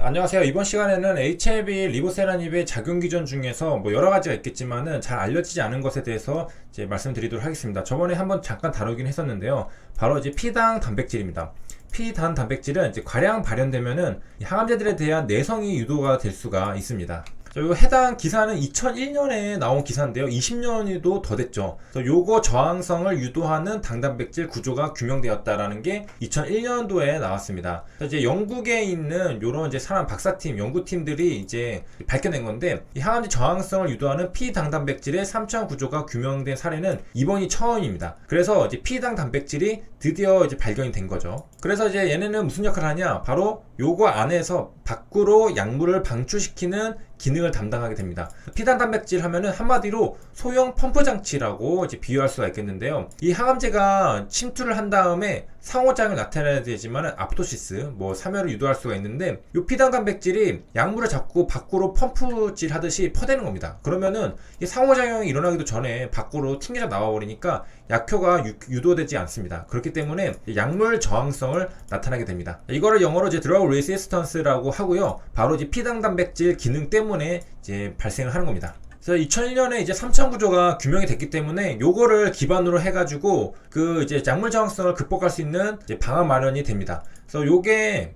안녕하세요. 이번 시간에는 HIV 리보세라닙의 작용 기전 중에서 여러 가지가 있겠지만은 잘 알려지지 않은 것에 대해서 이제 말씀드리도록 하겠습니다. 저번에 한번 잠깐 다루긴 했었는데요. 바로 이제 피당 단백질입니다. 피단 단백질은 이제 과량 발현되면은 항암제들에 대한 내성이 유도가 될 수가 있습니다. 요 해당 기사는 2001년에 나온 기사인데요. 20년이도 더 됐죠. 그래서 요거 저항성을 유도하는 당단백질 구조가 규명되었다라는 게 2001년도에 나왔습니다. 그래서 이제 영국에 있는 요런 이제 사람 박사팀, 연구팀들이 이제 밝혀낸 건데, 이 항암제 저항성을 유도하는 피당단백질의 3차원 구조가 규명된 사례는 이번이 처음입니다. 그래서 이제 피당 단백질이 드디어 이제 발견이 된 거죠. 그래서 이제 얘네는 무슨 역할을 하냐? 바로 요거 안에서 밖으로 약물을 방출시키는 기능을 담당하게 됩니다. 피단 단백질 하면은 한마디로 소형 펌프 장치라고 이제 비유할 수가 있겠는데요. 이 항암제가 침투를 한 다음에 상호작용을 나타내야 되지만 아포토시스, 사멸을 유도할 수가 있는데, 이 피당 단백질이 약물을 자꾸 밖으로 펌프질 하듯이 퍼대는 겁니다. 그러면은 이 상호작용이 일어나기도 전에 밖으로 튕겨져 나와버리니까 약효가 유도되지 않습니다. 그렇기 때문에 약물 저항성을 나타나게 됩니다. 이거를 영어로 이제 드러그 레시스턴스라고 하고요. 바로 이제 피당 단백질 기능 때문에 이제 발생을 하는 겁니다. 그래서 2001년에 이제 3차원 구조가 규명이 됐기 때문에 요거를 기반으로 해가지고 그 이제 약물 저항성을 극복할 수 있는 이제 방안 마련이 됩니다. 그래서 요게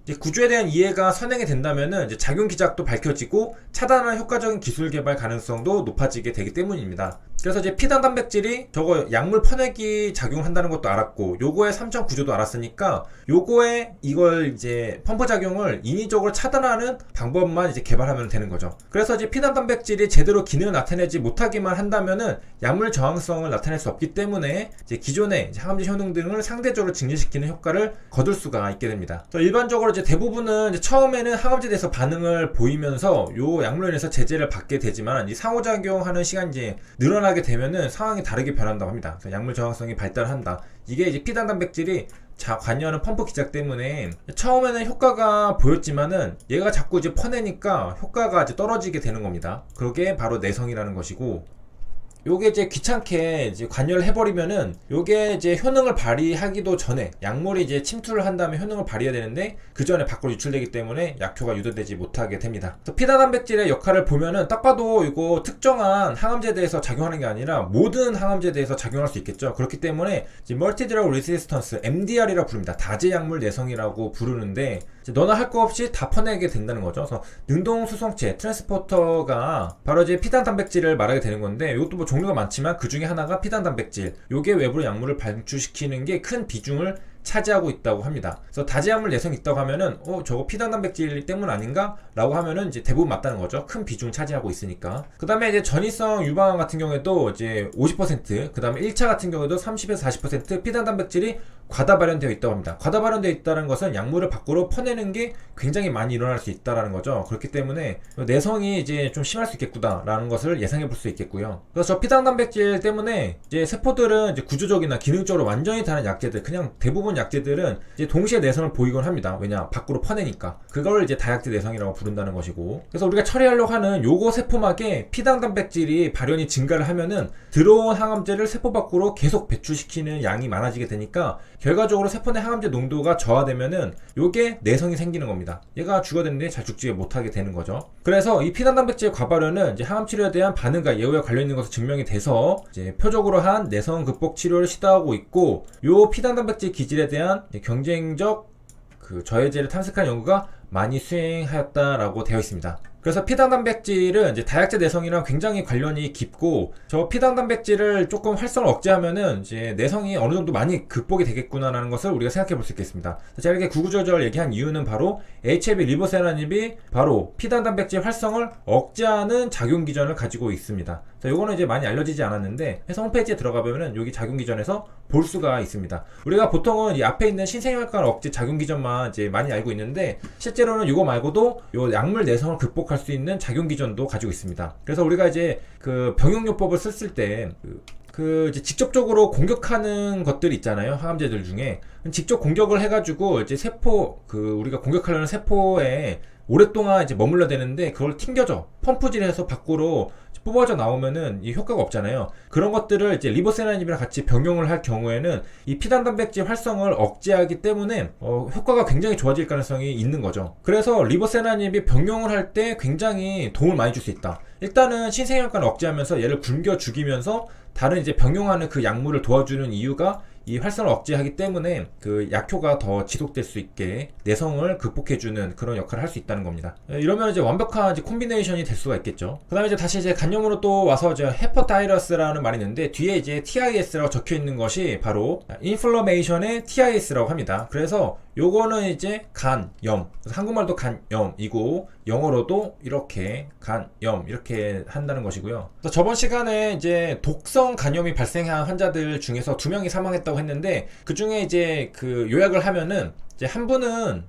이제 구조에 대한 이해가 선행이 된다면은 이제 작용 기작도 밝혀지고 차단하는 효과적인 기술 개발 가능성도 높아지게 되기 때문입니다. 그래서 이제 피당 단백질이 저거 약물 퍼내기 작용한다는 것도 알았고, 요거의 3차원 구조도 알았으니까 요거에 이걸 이제 펌프 작용을 인위적으로 차단하는 방법만 이제 개발하면 되는 거죠. 그래서 이제 피당 단백질이 제대로 기능을 나타내지 못하기만 한다면은 약물 저항성을 나타낼 수 없기 때문에 이제 기존의 항암제 효능 등을 상대적으로 증진시키는 효과를 거둘 수가 있게 됩니다. 그래서 일반적으로 이제 대부분은 이제 처음에는 항암제에 대해서 반응을 보이면서 요 약물로 인해서 제재를 받게 되지만, 이 상호작용하는 시간이 이제 늘어나게 되면은 상황이 다르게 변한다고 합니다. 그래서 약물 저항성이 발달한다. 이게 이제 피당 단백질이 관여하는 펌프 기작 때문에 처음에는 효과가 보였지만은 얘가 자꾸 이제 퍼내니까 효과가 이제 떨어지게 되는 겁니다. 그게 바로 내성이라는 것이고, 요게 이제 귀찮게 이제 관여를 해버리면은 요게 이제 효능을 발휘하기도 전에 약물이 이제 침투를 한 다음에 효능을 발휘해야 되는데 그 전에 밖으로 유출되기 때문에 약효가 유도되지 못하게 됩니다. 그래서 피당 단백질의 역할을 보면은 딱 봐도 이거 특정한 항암제에 대해서 작용하는 게 아니라 모든 항암제에 대해서 작용할 수 있겠죠. 그렇기 때문에 이제 멀티 드러그 레시스턴스, MDR이라고 부릅니다. 다제 약물 내성이라고 부르는데, 너나 할 거 없이 다 퍼내게 된다는 거죠. 그래서 능동 수송체 트랜스포터가 바로 이제 피당 단백질을 말하게 되는 건데, 이것도 종류가 많지만 그 중에 하나가 피당 단백질. 요게 외부로 약물을 방출시키는 게 큰 비중을 차지하고 있다고 합니다. 그래서 다제약물 내성이 있다고 하면은 저거 피당 단백질 때문 아닌가? 라고 하면은 이제 대부분 맞다는 거죠. 큰 비중 차지하고 있으니까. 그 다음에 이제 전이성 유방암 같은 경우에도 이제 50%, 그 다음에 1차 같은 경우에도 30에서 40% 피당 단백질이 과다 발현되어 있다고 합니다. 과다 발현되어 있다는 것은 약물을 밖으로 퍼내는 게 굉장히 많이 일어날 수 있다라는 거죠. 그렇기 때문에 내성이 이제 좀 심할 수 있겠구나라는 것을 예상해 볼 수 있겠고요. 그래서 저 피당 단백질 때문에 이제 세포들은 이제 구조적이나 기능적으로 완전히 다른 약제들, 그냥 대부분 약제들은 이제 동시에 내성을 보이곤 합니다. 왜냐? 밖으로 퍼내니까. 그걸 이제 다약제 내성이라고 부른다는 것이고, 그래서 우리가 처리하려고 하는 요거 세포막에 피당 단백질이 발현이 증가를 하면은 들어온 항암제를 세포 밖으로 계속 배출시키는 양이 많아지게 되니까 결과적으로 세포 내 항암제 농도가 저하되면은 요게 내성이 생기는 겁니다. 얘가 죽어야 되는데 잘 죽지 못하게 되는 거죠. 그래서 이 피당 단백질 과발현은 이제 항암 치료에 대한 반응과 예후와 관련 있는 것으로 증명이 돼서 이제 표적으로 한 내성 극복 치료를 시도하고 있고, 요 피당 단백질 기질에 대한 경쟁적 저해제를 탐색한 연구가 많이 수행하였다라고 되어 있습니다. 그래서 피당 단백질은 이제 다약제 내성이랑 굉장히 관련이 깊고, 저 피당 단백질을 조금 활성을 억제하면은 이제 내성이 어느 정도 많이 극복이 되겠구나라는 것을 우리가 생각해 볼 수 있겠습니다. 제가 이렇게 구구절절 얘기한 이유는 바로 HIV 리보세라닙이 바로 피당 단백질 활성을 억제하는 작용 기전을 가지고 있습니다. 요거는 이제 많이 알려지지 않았는데 해서 홈페이지에 들어가 보면은 여기 작용 기전에서 볼 수가 있습니다. 우리가 보통은 이 앞에 있는 신생혈관 억제 작용 기전만 이제 많이 알고 있는데, 실제로는 이거 말고도 요 약물 내성을 극복할 수 있는 작용 기전도 가지고 있습니다. 그래서 우리가 이제 그 병용요법을 썼을 때 이제 직접적으로 공격하는 것들이 있잖아요. 항암제들 중에 직접 공격을 해가지고 이제 세포 우리가 공격하려는 세포에 오랫동안 이제 머물러야 되는데 그걸 튕겨줘 펌프질해서 밖으로 뽑아져 나오면은 이 효과가 없잖아요. 그런 것들을 이제 리보세라닙이랑 같이 병용을 할 경우에는 이 피단 단백질 활성을 억제하기 때문에 효과가 굉장히 좋아질 가능성이 있는 거죠. 그래서 리보세라닙이 병용을 할 때 굉장히 도움을 많이 줄 수 있다. 일단은 신생혈관을 억제하면서 얘를 굶겨 죽이면서 다른 이제 병용하는 그 약물을 도와주는 이유가 이 활성을 억제하기 때문에 그 약효가 더 지속될 수 있게 내성을 극복해주는 그런 역할을 할 수 있다는 겁니다. 이러면 이제 완벽한 이제 콤비네이션이 될 수가 있겠죠. 그 다음에 이제 다시 이제 간염으로 또 와서 이제 헤퍼타이러스라는 말이 있는데 뒤에 이제 TIS라고 적혀 있는 것이 바로 인플러메이션의 TIS라고 합니다. 그래서 요거는 이제 간염, 한국말도 간염이고 영어로도 이렇게 간염 이렇게 한다는 것이고요. 그래서 저번 시간에 이제 독성 간염이 발생한 환자들 중에서 2명이 사망했다고 했는데 그 중에 이제 그 요약을 하면은 이제 한 분은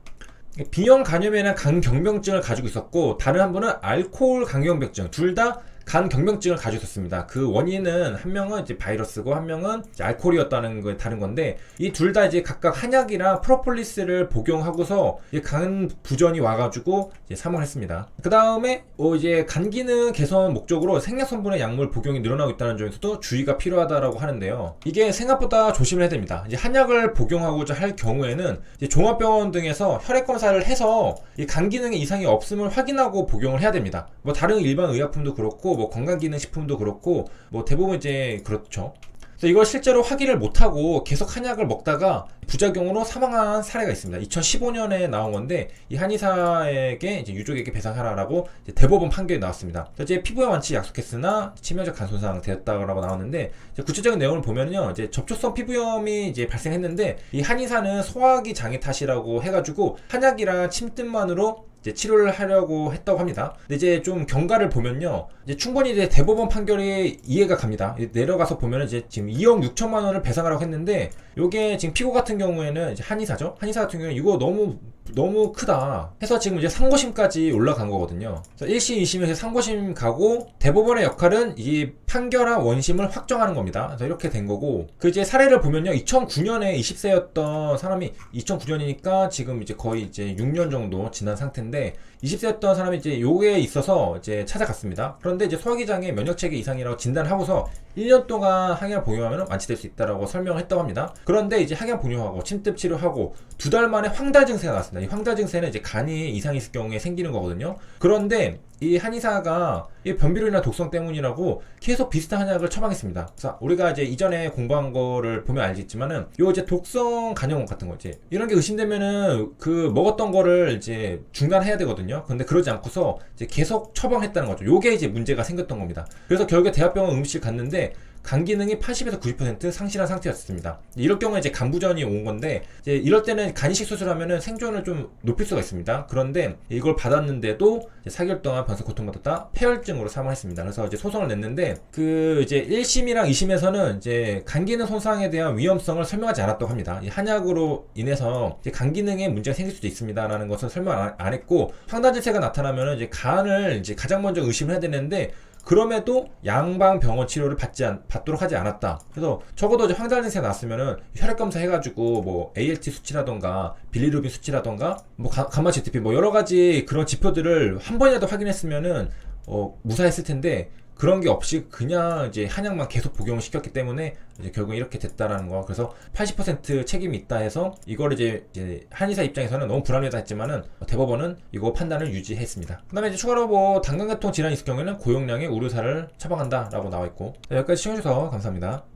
B형 간염이나 간경병증을 가지고 있었고 다른 한 분은 알코올 간경병증, 둘 다 간경병증을 가지고 있었습니다. 그 원인은 한 명은 이제 바이러스고 한 명은 이제 알코올이었다는 거에 다른 건데 이 둘 다 이제 각각 한약이랑 프로폴리스를 복용하고서 간 부전이 와가지고 이제 사망했습니다. 그 다음에 이제 간 기능 개선 목적으로 생약 성분의 약물 복용이 늘어나고 있다는 점에서도 주의가 필요하다라고 하는데요. 이게 생각보다 조심을 해야 됩니다. 이제 한약을 복용하고자 할 경우에는 이제 종합병원 등에서 혈액 검사를 해서 이 간 기능에 이상이 없음을 확인하고 복용을 해야 됩니다. 뭐 다른 일반 의약품도 그렇고 뭐 건강기능식품도 그렇고 뭐 대부분 이제 그렇죠. 그래서 이걸 실제로 확인을 못하고 계속 한약을 먹다가 부작용으로 사망한 사례가 있습니다. 2015년에 나온 건데 이 한의사에게 이제 유족에게 배상하라라고 이제 대법원 판결이 나왔습니다. 이제 피부염 완치 약속했으나 치명적 간 손상 되었다고 나왔는데 구체적인 내용을 보면요, 이제 접촉성 피부염이 이제 발생했는데 이 한의사는 소화기 장애 탓이라고 해가지고 한약이랑 침뜸만으로 이제 치료를 하려고 했다고 합니다. 근데 이제 좀 경과를 보면요, 이제 충분히 이제 대법원 판결이 이해가 갑니다. 내려가서 보면은 이제 지금 2억 6천만 원을 배상하라고 했는데, 요게 지금 피고 같은 경우에는 이제 한의사죠. 한의사 같은 경우는 이거 너무 크다 해서 지금 이제 상고심까지 올라간 거거든요. 그래서 1심, 2심에서 상고심 가고 대법원의 역할은 이 판결한 원심을 확정하는 겁니다. 그래서 이렇게 된 거고, 그 이제 사례를 보면요, 2009년에 20세였던 사람이 2009년이니까 지금 이제 거의 이제 6년 정도 지난 상태인데 20세였던 사람이 이제 요게 있어서 이제 찾아갔습니다. 그런데 이제 소화기장애 면역체계 이상이라고 진단을 하고서 1년 동안 항약 복용하면 완치될 수 있다라고 설명을 했다고 합니다. 그런데 이제 항약 복용하고 침대 치료하고 2달 만에 황달 증세가 나왔습니다. 이 황달 증세는 이제 간이 이상이 있을 경우에 생기는 거거든요. 그런데 이 한의사가 이 변비로 인한 독성 때문이라고 계속 비슷한 한약을 처방했습니다. 그래서 우리가 이제 이전에 공부한 거를 보면 알겠지만은 요 이제 독성 간염 같은 거 이제 이런 게 의심되면은 그 먹었던 거를 이제 중단해야 되거든요. 근데 그러지 않고서 이제 계속 처방했다는 거죠. 요게 이제 문제가 생겼던 겁니다. 그래서 결국에 대학병원 응급실 갔는데 간 기능이 80에서 90% 상실한 상태였습니다. 이럴 경우에 이제 간부전이 온 건데, 이제 이럴 때는 간이식 수술하면은 생존을 좀 높일 수가 있습니다. 그런데 이걸 받았는데도 이제 4개월 동안 변성 고통받았다 폐혈증으로 사망했습니다. 그래서 이제 소송을 냈는데, 그 이제 1심이랑 2심에서는 이제 간 기능 손상에 대한 위험성을 설명하지 않았다고 합니다. 이 한약으로 인해서 이제 간 기능에 문제가 생길 수도 있습니다라는 것은 설명 안 했고, 황달 증세가 나타나면은 이제 간을 이제 가장 먼저 의심을 해야 되는데, 그럼에도 양방병원 치료를 받도록 하지 않았다. 그래서 적어도 이제 황달 증세가 났으면은 혈액 검사 해가지고 뭐 ALT 수치라던가 빌리루빈 수치라던가 뭐 감마 GTP 뭐 여러 가지 그런 지표들을 한 번이라도 확인했으면은 무사했을 텐데, 그런 게 없이 그냥 이제 한약만 계속 복용을 시켰기 때문에 이제 결국 이렇게 됐다라는 거. 그래서 80% 책임이 있다 해서 이걸 이제 한의사 입장에서는 너무 불합리하다 했지만은 대법원은 이거 판단을 유지했습니다. 그 다음에 이제 추가로 뭐 당간계통 질환이 있을 경우에는 고용량의 우려사를 처방한다라고 나와 있고. 여기까지 시청해주셔서 감사합니다.